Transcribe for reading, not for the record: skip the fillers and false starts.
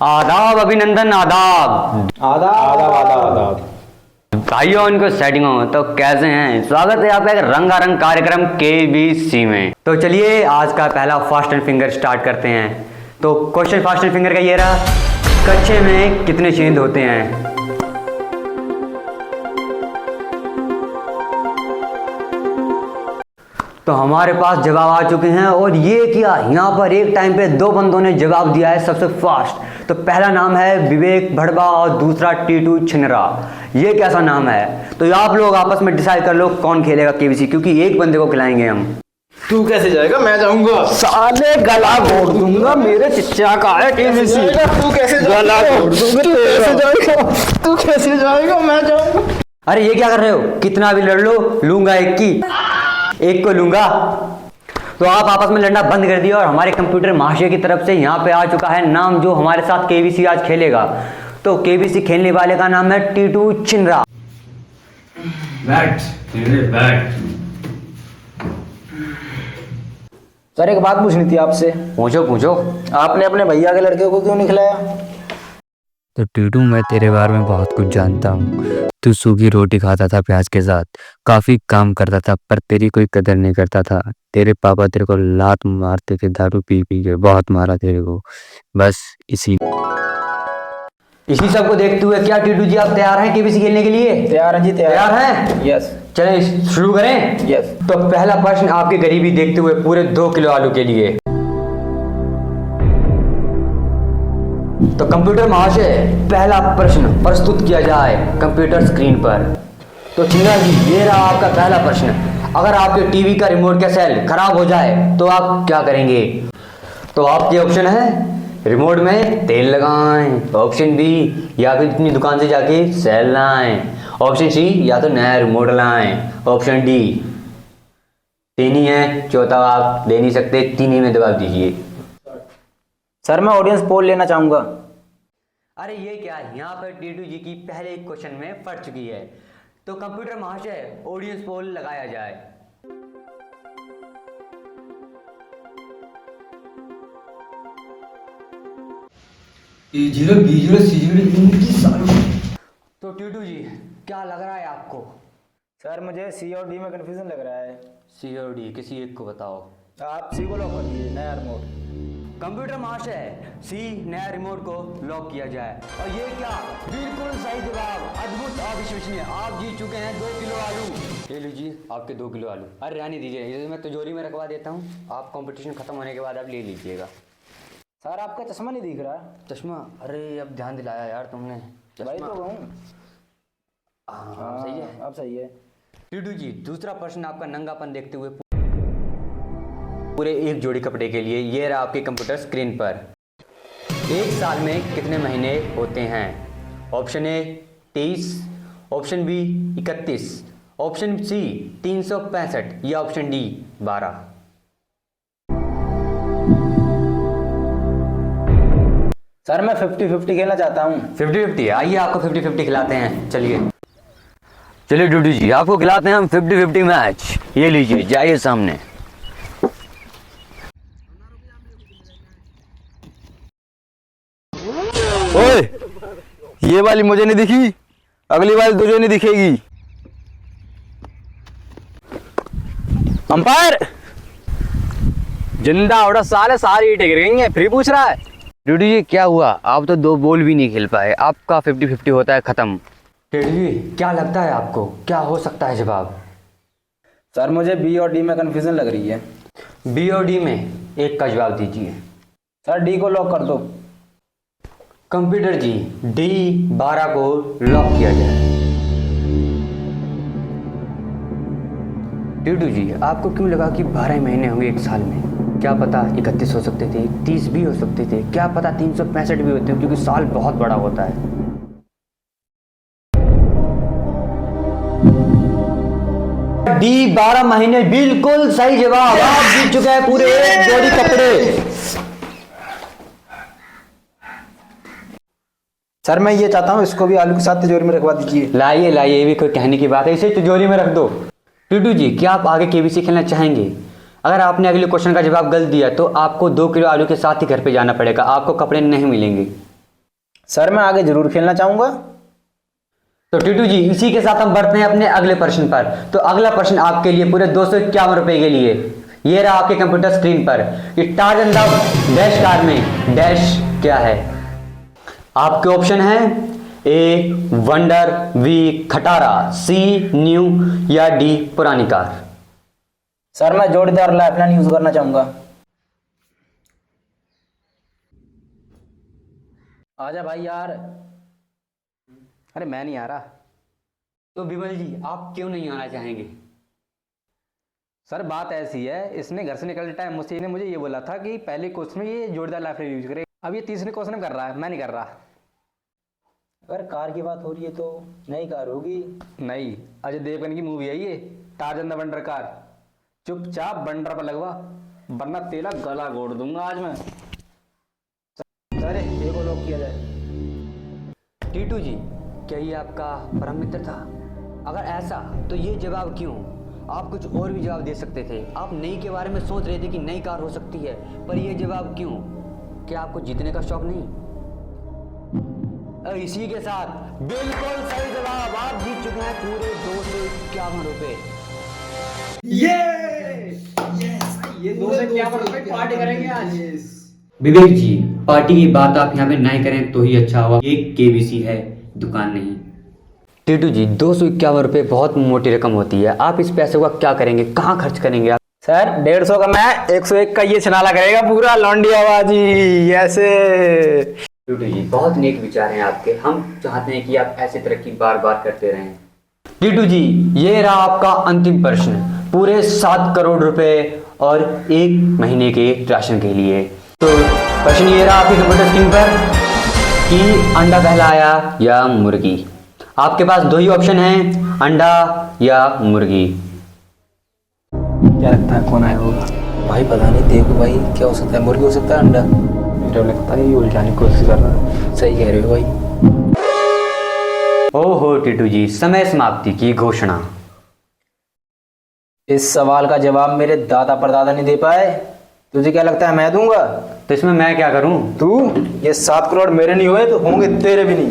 आदाब अभिनंदन आदाब। आदाब आदाब आदाब। भाइयों इनको सेटिंग हो तो कैसे हैं? स्वागत है आपका एक रंगारंग कार्यक्रम केबीसी में। तो चलिए आज का पहला फास्ट एंड फिंगर स्टार्ट करते हैं। तो क्वेश्चन फास्ट एंड फिंगर का ये रहा, कच्चे में कितने छेद होते हैं? तो हमारे पास जवाब आ चुके हैं। और ये क्या, यहाँ पर एक टाइम पे दो बंदों ने जवाब दिया है सबसे फास्ट। तो पहला नाम है विवेक भड़वा और दूसरा टीटू छिनरा। ये कैसा नाम है? तो आप लोग आपस में डिसाइड कर लो कौन खेलेगा केबीसी, क्योंकि एक बंदे को खिलाएंगे हम। तू कैसे जाएगा? मैं जाऊंगा। साले गला घोट दूंगा, मेरे चिच्चा का है केबीसी। तू कैसे गला घोट दूंगा। तू कैसे जाएगा? मैं जाऊंगा। अरे ये क्या कर रहे हो? कितना भी लड़ लो, लूंगा एक की, एक को लूंगा। तो आप आपस में लड़ना बंद कर दिया। और हमारे कंप्यूटर महाशय की तरफ से यहाँ पे आ चुका है नाम जो हमारे साथ केबीसी आज खेलेगा। तो केबीसी खेलने वाले का नाम है टीटू छिनरा। बैठ बैठ। सर एक बात पूछनी थी आपसे। पूछो पूछो। आपने अपने भैया के लड़के को क्यों नहीं खिलाया? तो टीटू, मैं तेरे बारे में बहुत कुछ जानता हूँ। तू सूखी रोटी खाता था प्याज के साथ, काफी काम करता था, पर तेरी कोई कदर नहीं करता था। तेरे पापा तेरे को लात मारते थे, दारू पी पी के बहुत मारा तेरे को। बस इसी सब को देखते हुए क्या टीटू जी आप तैयार हैं केबीसी खेलने के लिए? तैयार है जी, तैयार हैं? यस चलें शुरू करें। यस। तो पहला प्रश्न आपकी गरीबी देखते हुए पूरे 2 किलो आलू के लिए। तो कंप्यूटर महाशय पहला प्रश्न प्रस्तुत किया जाए कंप्यूटर स्क्रीन पर। तो छिंगा जी ये रहा आपका पहला प्रश्न। अगर आपके टीवी का रिमोट का सेल खराब हो जाए तो आप क्या करेंगे? तो आपके ऑप्शन है रिमोट में तेल लगाएं, ऑप्शन बी या फिर अपनी दुकान से जाके सेल लाएं, ऑप्शन सी या तो नया रिमोट लाएं, ऑप्शन डी तीन ही है, चौथा आप दे नहीं सकते, तीन ही में जवाब दीजिए। सर मैं ऑडियंस पोल लेना चाहूंगा। अरे ये क्या, यहाँ पर टीटू जी की पहले क्वेश्चन में पड़ चुकी है। तो कंप्यूटर महाशय ऑडियंस पोल लगाया जाए। तो टीटू जी क्या लग रहा है आपको? सर मुझे सी और डी में कंफ्यूजन लग रहा है। सी और डी किसी एक को बताओ। आप सी को लॉक कर दीजिए, नया रिमोट। कंप्यूटर महाशय सी नया रिमोट को लॉक किया जाए। और ये क्या, बिल्कुल सही जवाब, अद्भुत अविश्वसनीय। आप जीत चुके हैं 2 किलो आलू। ले लीजिए आपके 2 किलो आलू। अरे रहने दीजिए, इसे मैं तिजोरी में रखवा देता हूँ, आप कंपटीशन खत्म होने के बाद आप ले लीजिएगा। सर आपका चश्मा नहीं दिख रहा। चश्मा? अरे अब ध्यान दिलाया यार तुमने। भाई तो कहूँ। हाँ सही है, अब सही है। टीटू जी दूसरा प्रश्न आपका नंगापन देखते हुए पूरे एक जोड़ी कपड़े के लिए। ये रहा आपके कंप्यूटर स्क्रीन पर। एक साल में कितने महीने होते हैं? Option A 23, option B 31, option C 365 या ऑप्शन डी 12। सर मैं 50-50 खेलना चाहता हूँ। 50-50? आइए आपको 50-50 खिलाते हैं। चलिए चलिए टीटू जी आपको खिलाते हैं हम 50-50 मैच। ये लीजिए, जाइए सामने। ओए, ये वाली मुझे नहीं दिखी, अगली वाली तुझे नहीं दिखेगी। अंपायर जिंदा उड़ा, साले सारी ईंटें गिर गई हैं, फ्री पूछ रहा है। टीटू जी क्या हुआ, आप तो 2 बॉल भी नहीं खेल पाए, आपका 50-50 होता है खत्म। टीटू जी क्या लगता है आपको, क्या हो सकता है जवाब? सर मुझे बी और डी में कंफ्यूजन लग रही है। बी और डी में एक का जवाब दीजिए। सर डी को लॉक कर दो। कंप्यूटर जी डी 12 को लॉक किया जाए। टीटू जी आपको क्यों लगा कि 12 महीने होंगे एक साल में? क्या पता 31 हो सकते थे, 30 भी हो सकते थे, क्या पता 365 भी होते हैं, क्योंकि साल बहुत बड़ा होता है। डी 12 महीने बिल्कुल सही जवाब। आप जीत चुके हैं पूरे एक जोड़ी कपड़े। सर मैं ये चाहता हूँ इसको भी आलू के साथ तिजोरी में रखवा दीजिए। लाइए लाइए, ये भी कोई कहने की बात है, इसे तिजोरी में रख दो। टीटू जी क्या आप आगे केबीसी खेलना चाहेंगे? अगर आपने अगले क्वेश्चन का जवाब गलत दिया तो आपको 2 किलो आलू के साथ ही घर पे जाना पड़ेगा, आपको कपड़े नहीं मिलेंगे। सर मैं आगे जरूर खेलना चाहूंगा। तो टीटू जी इसी के साथ हम बढ़ते हैं अपने अगले प्रश्न पर। तो अगला प्रश्न आपके लिए पूरे 251 रुपए के लिए। ये रहा आपके कंप्यूटर स्क्रीन पर कि टार्जन द डैश कार में डैश क्या है। आपके ऑप्शन है ए वंडर, बी खटारा, सी न्यू या डी पुरानी कार। सर मैं जोड़ीदार लाइफलाइन यूज करना चाहूंगा। आजा भाई यार। अरे मैं नहीं आ रहा। तो विमल जी आप क्यों नहीं आना चाहेंगे? सर बात ऐसी है, इसने घर से निकलते टाइम मुझसे मुझे ये बोला था कि पहले क्वेश्चन में ये जोड़ीदार लाइफलाइन यूज करे। अब ये तीसरे क्वेश्चन में कर रहा है, मैं नहीं कर रहा। अगर कार की बात हो रही है तो नई कार होगी। नहीं, अजय देवगन की मूवी है ये टार्जन द वंडर कार। चुपचाप बंडर पर लगवा वरना तेरा गला घोट दूंगा आज मैं। अरे ये को लॉक किया जाए। टीटू जी क्या ये आपका परम मित्र था? अगर ऐसा तो ये जवाब क्यों? आप कुछ और भी जवाब दे सकते थे। आप नई के बारे में सोच रहे थे कि नई कार हो सकती है, पर ये जवाब क्यों? क्या आपको जीतने का शौक नहीं? इसी के साथ बिल्कुल सही जवाब, आप जीत चुके हैं पूरे 251 रुपए। ये 251 रुपए पार्टी करेंगे आज। विवेक जी पार्टी की बात आप यहाँ पे नहीं करें तो ही अच्छा हुआ। ये केबीसी है, दुकान नहीं। टीटू जी 251 रुपए बहुत मोटी रकम होती है। आप इस पैसे का क्या करेंगे, कहाँ खर्च करेंगे आप? सर 150 का मैं 101 का ये छनाला करेगा पूरा लौंडी आवाजी ऐसे। टीटू जी बहुत नेक विचार हैं आपके। हम चाहते हैं कि आप ऐसे तरक्की बार बार करते रहें। टीटू जी ये रहा आपका अंतिम प्रश्न पूरे 7 करोड़ रुपए और 1 महीने के राशन के लिए। तो प्रश्न ये रहा आपके कंप्यूटर स्क्रीन पर कि अंडा पहला आया या मुर्गी। आपके पास दो ही ऑप्शन हैं, अंडा या मुर्गी। क्या लगता है कौन आया होगा? भाई पता नहीं, देखो भाई क्या हो सकता है, मुर्गी हो सकता है अंडा। मेरा लगता है ये उलझाने की कोशिश कर रहा है। सही कह रहे हो भाई। ओहो टीटू जी समय समाप्ति की घोषणा। इस सवाल का जवाब मेरे दादा परदादा नहीं दे पाए, तुझे क्या लगता है मैं दूंगा? तो इसमें मैं क्या करूं? तू ये 7 करोड़ मेरे नहीं हुए तो होंगे तेरे भी नहीं।